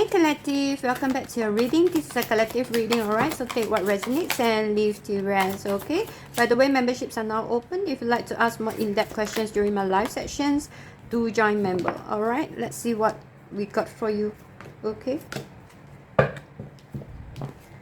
Hey collective, welcome back to your reading. This is a collective reading, alright? So take what resonates and leave the rest, okay? By the way, memberships are now open. If you'd like to ask more in-depth questions during my live sections, do join member, alright? Let's see what we got for you, okay?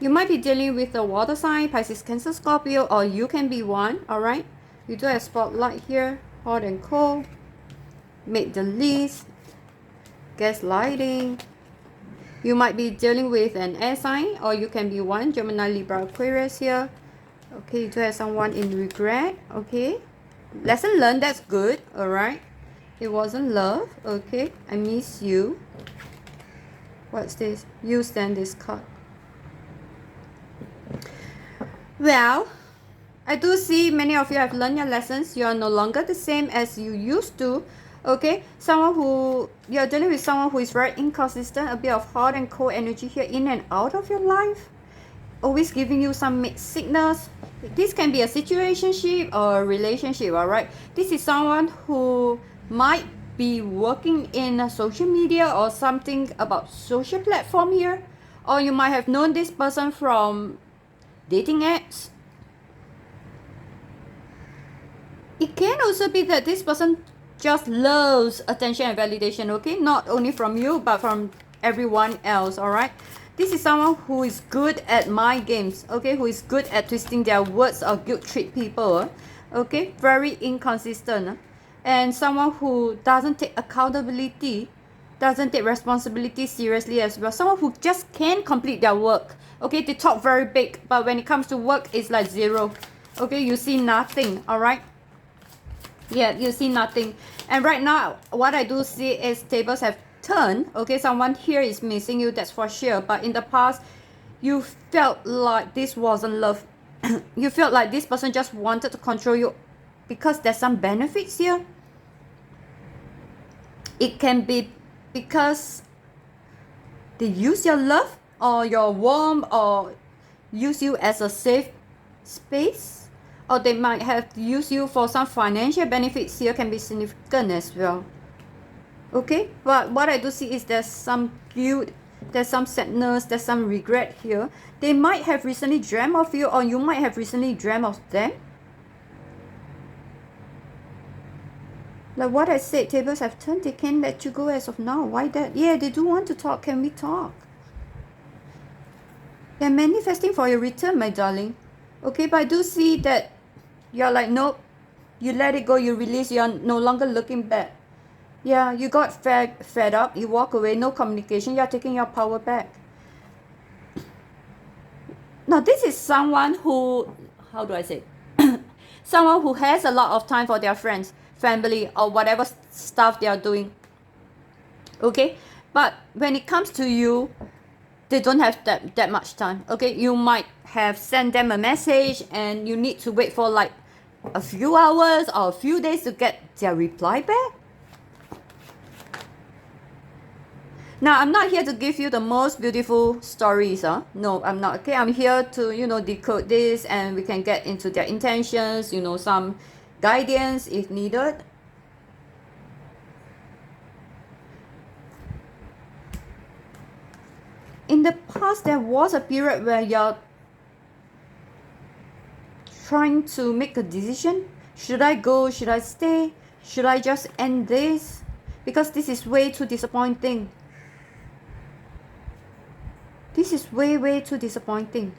You might be dealing with a water sign, Pisces, Cancer, Scorpio, or you can be one, alright? You do have spotlight here, hot and cold, make the list, gaslighting. You might be dealing with an air sign, or you can be one, Gemini, Libra, Aquarius here. Okay, you do have someone in regret, okay? Lesson learned, that's good, alright? It wasn't love, okay? I miss you. What's this? You stand this card. Well, I do see many of you have learned your lessons. You are no longer the same as you used to. Okay, someone who you're dealing with, someone who is very inconsistent, a bit of hot and cold energy here in and out of your life, always giving you some mixed signals. This can be a situationship or a relationship, all right? This is someone who might be working in a social media or something about social platform here, or you might have known this person from dating apps. It can also be that this person just loves attention and validation, okay? Not only from you, but from everyone else, all right? This is someone who is good at mind games, okay? Who is good at twisting their words or guilt trip people, okay? Very inconsistent. And someone who doesn't take accountability, doesn't take responsibility seriously as well. Someone who just can't complete their work, okay? They talk very big, but when it comes to work, it's like zero, okay? You see nothing, all right? Yeah, you see nothing. And right now, what I do see is tables have turned. Okay, someone here is missing you, that's for sure. But in the past, you felt like this wasn't love. You felt like this person just wanted to control you because there's some benefits here. It can be because they use your love or your warmth or use you as a safe space. Or they might have used you for some financial benefits here, can be significant as well. Okay, but what I do see is there's some guilt, there's some sadness, there's some regret here. They might have recently dreamt of you, or you might have recently dreamt of them. Like what I said, tables have turned, they can't let you go as of now. Why that? Yeah, they do want to talk. Can we talk? They're manifesting for your return, my darling. Okay, but I do see that you're like, nope, you let it go, you release, you're no longer looking back. Yeah, you got fed up, you walk away, no communication, you're taking your power back. Now, this is someone who, how do I say? Someone who has a lot of time for their friends, family, or whatever stuff they are doing. Okay, but when it comes to you, they don't have that much time. Okay, you might have sent them a message and you need to wait for like a few hours or a few days to get their reply back. Now, I'm not here to give you the most beautiful stories, no, I'm not. Okay, I'm here to, you know, decode this and we can get into their intentions, you know, some guidance if needed. In the past, there was a period where you're trying to make a decision. Should I go? Should I stay? Should I just end this? Because this is way too disappointing. This is way too disappointing.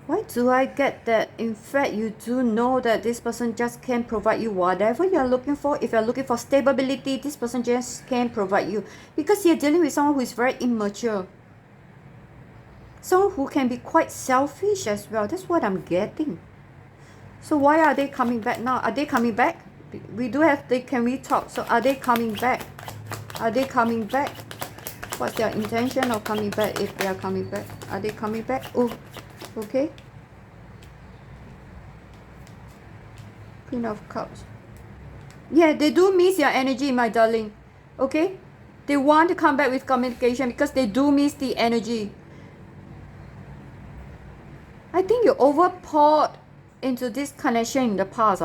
Why do I get that? In fact, you do know that this person just can't provide you whatever you're looking for. If you're looking for stability, this person just can't provide you. Because you're dealing with someone who is very immature. Someone who can be quite selfish as well. That's what I'm getting. So why are they coming back now? Are they coming back? We do have the can we talk? So are they coming back? Are they coming back? What's their intention of coming back if they are coming back? Are they coming back? Oh. Okay, Queen of Cups. Yeah, they do miss your energy, my darling. Okay, they want to come back with communication because they do miss the energy. I think you over poured into this connection in the past.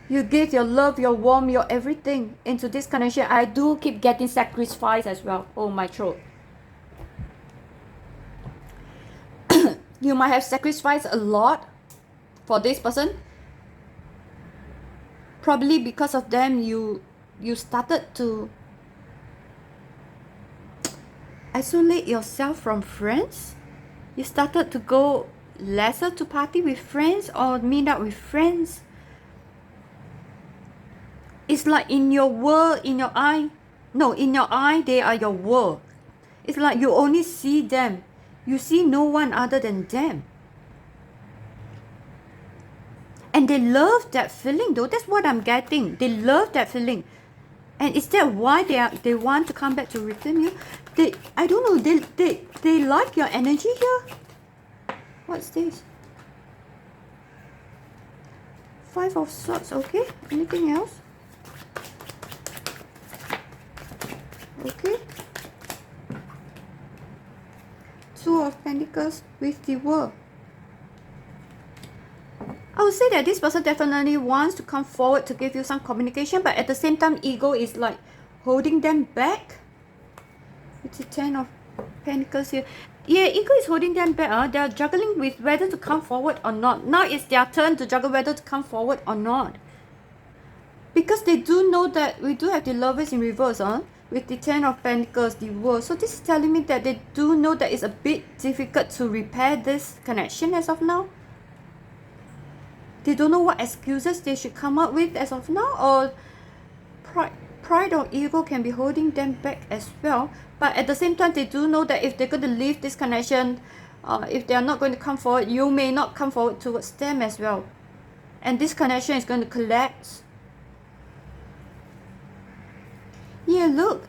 You give your love, your warmth, your everything into this connection. I do keep getting sacrifice as well. Oh, my throat. You might have sacrificed a lot for this person. Probably because of them, you started to isolate yourself from friends. You started to go lesser to party with friends or meet up with friends. It's like in your world, in your eye. No, in your eye, they are your world. It's like you only see them. You see no one other than them. And they love that feeling though. That's what I'm getting. They love that feeling. And is that why they want to come back to reclaim you? I don't know, they like your energy here. What's this? Five of Swords, okay. Anything else? Okay. Two of Pentacles with the World. I would say that this person definitely wants to come forward to give you some communication, but at the same time, ego is like holding them back. It's the Ten of Pentacles here. Yeah, ego is holding them back. They're juggling with whether to come forward or not. Now it's their turn to juggle whether to come forward or not. Because they do know that we do have the Lovers in reverse, with the Ten of Pentacles, the World. So this is telling me that they do know that it's a bit difficult to repair this connection as of now. They don't know what excuses they should come up with as of now, or pride or ego can be holding them back as well. But at the same time, they do know that if they're going to leave this connection, if they are not going to come forward, you may not come forward towards them as well. And this connection is going to collapse. Yeah, look,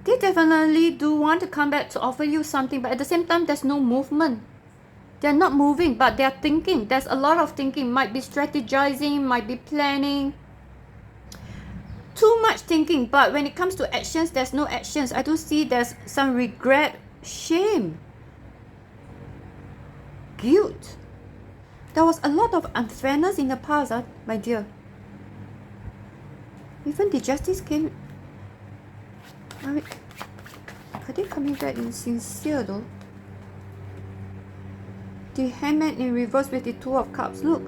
they definitely do want to come back to offer you something, but at the same time, there's no movement. They're not moving, but they're thinking. There's a lot of thinking. Might be strategizing, might be planning. Too much thinking, but when it comes to actions, there's no actions. I do see there's some regret, shame, guilt. There was a lot of unfairness in the past, my dear. Even the Justice came. Are they coming back insincere though? The Hangman in reverse with the Two of Cups. Look,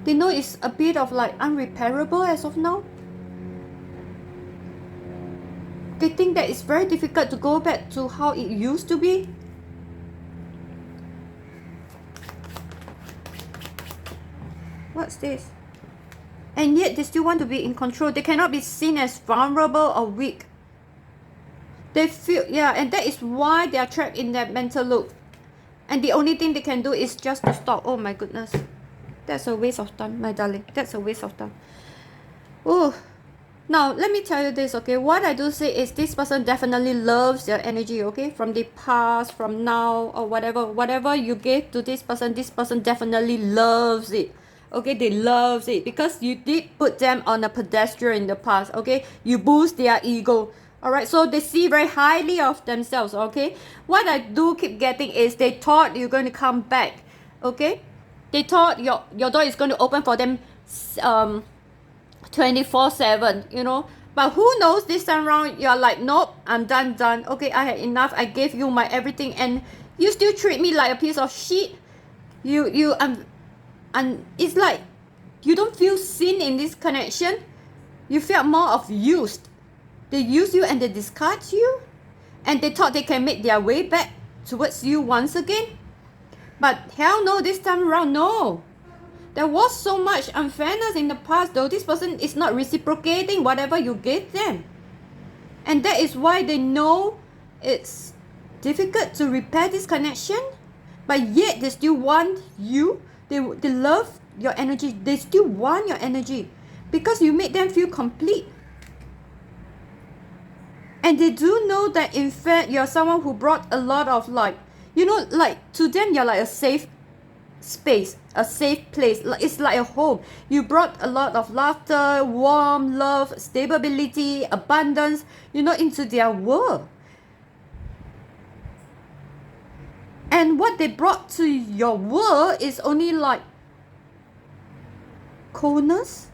they know it's a bit of like unrepairable as of now. They think that it's very difficult to go back to how it used to be. What's this? And yet they still want to be in control. They cannot be seen as vulnerable or weak. They feel, yeah, and that is why they are trapped in that mental loop. And the only thing they can do is just to stop. Oh my goodness. That's a waste of time, my darling. That's a waste of time. Oh. Now, let me tell you this, okay? What I do say is this person definitely loves your energy, okay? From the past, from now, or whatever. Whatever you gave to this person definitely loves it. Okay, they loves it. Because you did put them on a pedestal in the past, okay? You boost their ego. Alright, so they see very highly of themselves, okay? What I do keep getting is they thought you're going to come back, okay? They thought your door is going to open for them 24/7, you know? But who knows, this time around, you're like, nope, I'm done. Okay, I had enough. I gave you my everything and you still treat me like a piece of shit. And it's like, you don't feel seen in this connection. You felt more of used. They use you and they discard you. And they thought they can make their way back towards you once again. But hell no, this time around, no. There was so much unfairness in the past though. This person is not reciprocating whatever you gave them. And that is why they know it's difficult to repair this connection. But yet they still want you. They love your energy. They still want your energy. Because you made them feel complete. And they do know that in fact you're someone who brought a lot of like, you know, like to them you're like a safe space, a safe place. It's like a home. You brought a lot of laughter, warmth, love, stability, abundance, you know, into their world. And what they brought to your world is only like coldness,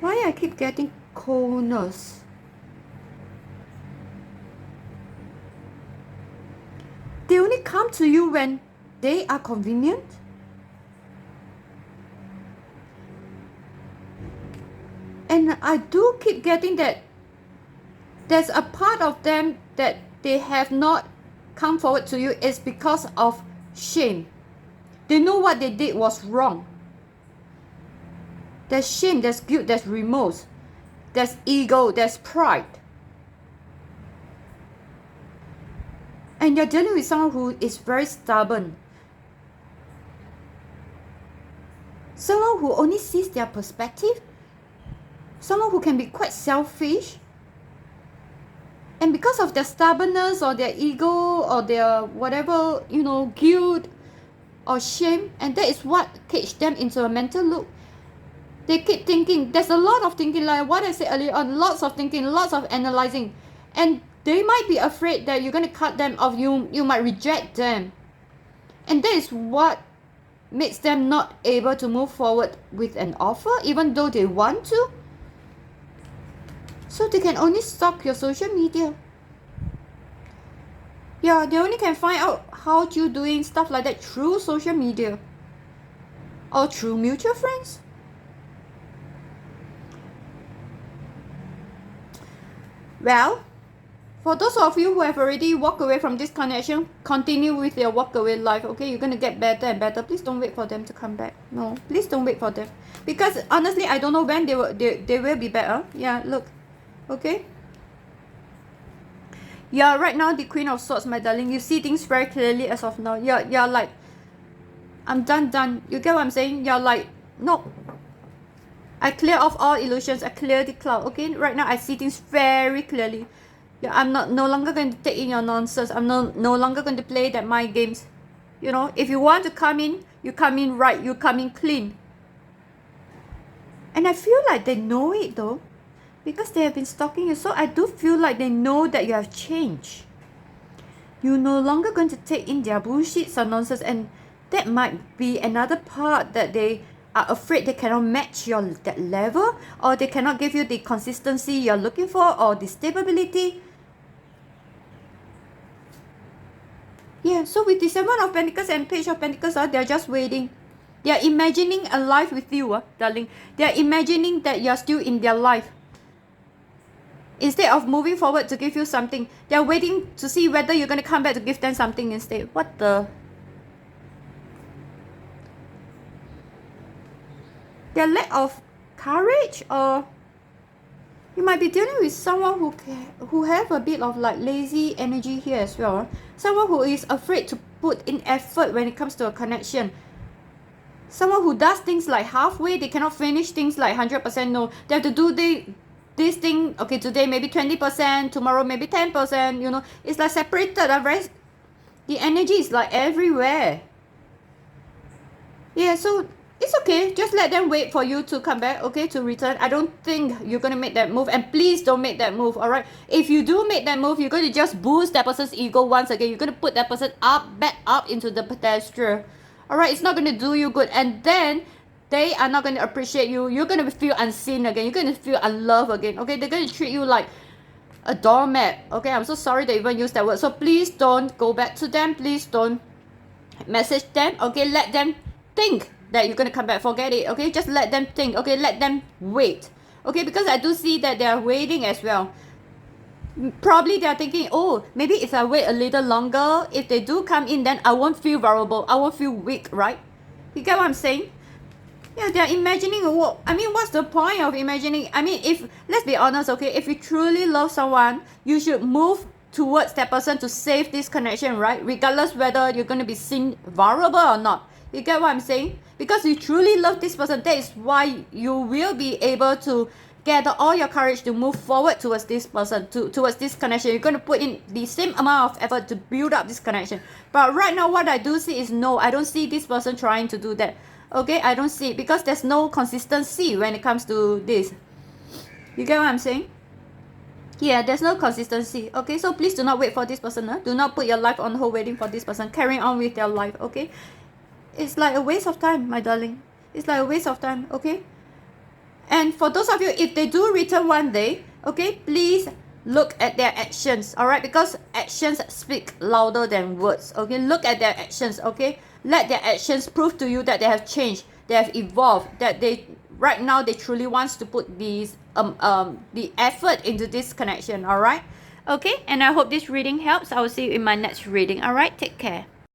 Why I keep getting coldness? They only come to you when they are convenient. And I do keep getting that there's a part of them that they have not come forward to you is because of shame. They know what they did was wrong. There's shame, there's guilt, there's remorse, there's ego, there's pride. And you're dealing with someone who is very stubborn. Someone who only sees their perspective. Someone who can be quite selfish. And because of their stubbornness or their ego or their whatever, guilt or shame, and that is what caged them into a mental loop. They keep thinking, there's a lot of thinking, like what I said earlier on, lots of thinking, lots of analyzing. And they might be afraid that you're going to cut them off, you might reject them. And that is what makes them not able to move forward with an offer, even though they want to. So they can only stalk your social media. Yeah, they only can find out how you're doing stuff like that through social media. Or through mutual friends. Well, for those of you who have already walked away from this connection, continue with your walk away life, okay? You're going to get better and better. Please don't wait for them to come back. No, please don't wait for them. Because honestly, I don't know when they will be better. Yeah, look. Okay? You're right now the Queen of Swords, my darling. You see things very clearly as of now. You're like, I'm done. You get what I'm saying? You're like, no. I clear off all illusions. I clear the cloud. Okay? Right now, I see things very clearly. Yeah, I'm no longer going to take in your nonsense. I'm no longer going to play that mind games. If you want to come in, you come in right. You come in clean. And I feel like they know it though. Because they have been stalking you. So I do feel like they know that you have changed. You're no longer going to take in their bullshit or nonsense. And that might be another part that they are afraid they cannot match that level. Or they cannot give you the consistency you're looking for. Or the stability. Yeah, so with the Seven of Pentacles and Page of Pentacles, they're just waiting. They're imagining a life with you, darling. They're imagining that you're still in their life. Instead of moving forward to give you something, they're waiting to see whether you're going to come back to give them something instead. What the? Their lack of courage, or you might be dealing with someone who have a bit of like lazy energy here as well. Someone who is afraid to put in effort when it comes to a connection. Someone who does things like halfway, they cannot finish things like 100%. No, they have to do this thing, okay, today maybe 20%, tomorrow maybe 10%, it's like separated. The energy is like everywhere. Yeah, so it's okay. Just let them wait for you to come back, okay, to return. I don't think you're going to make that move. And please don't make that move, all right? If you do make that move, you're going to just boost that person's ego once again. You're going to put that person back up into the pedestal. All right? It's not going to do you good. And then they are not going to appreciate you. You're going to feel unseen again. You're going to feel unloved again, okay? They're going to treat you like a doormat, okay? I'm so sorry to even use that word. So please don't go back to them. Please don't message them, okay? Let them think that you're going to come back. Forget it, okay? Just let them think, okay? Let them wait, okay? Because I do see that they are waiting as well. Probably they are thinking, oh, maybe if I wait a little longer, if they do come in, then I won't feel vulnerable. I won't feel weak, right? You get what I'm saying? Yeah, they're imagining what's the point of imagining? If, let's be honest, okay? If you truly love someone, you should move towards that person to save this connection, right? Regardless whether you're going to be seen vulnerable or not. You get what I'm saying? Because you truly love this person, that is why you will be able to gather all your courage to move forward towards this person, towards this connection. You're going to put in the same amount of effort to build up this connection. But right now, what I do see is no, I don't see this person trying to do that. Okay, I don't see it because there's no consistency when it comes to this. You get what I'm saying? Yeah, there's no consistency. Okay, so please do not wait for this person. Do not put your life on hold waiting for this person. Carrying on with your life, okay? It's like a waste of time, my darling. It's like a waste of time, okay? And for those of you, if they do return one day, okay, please look at their actions, all right? Because actions speak louder than words, okay? Look at their actions, okay? Let their actions prove to you that they have changed, they have evolved, that they right now they truly wants to put these the effort into this connection, all right? Okay, and I hope this reading helps. I will see you in my next reading, all right? Take care.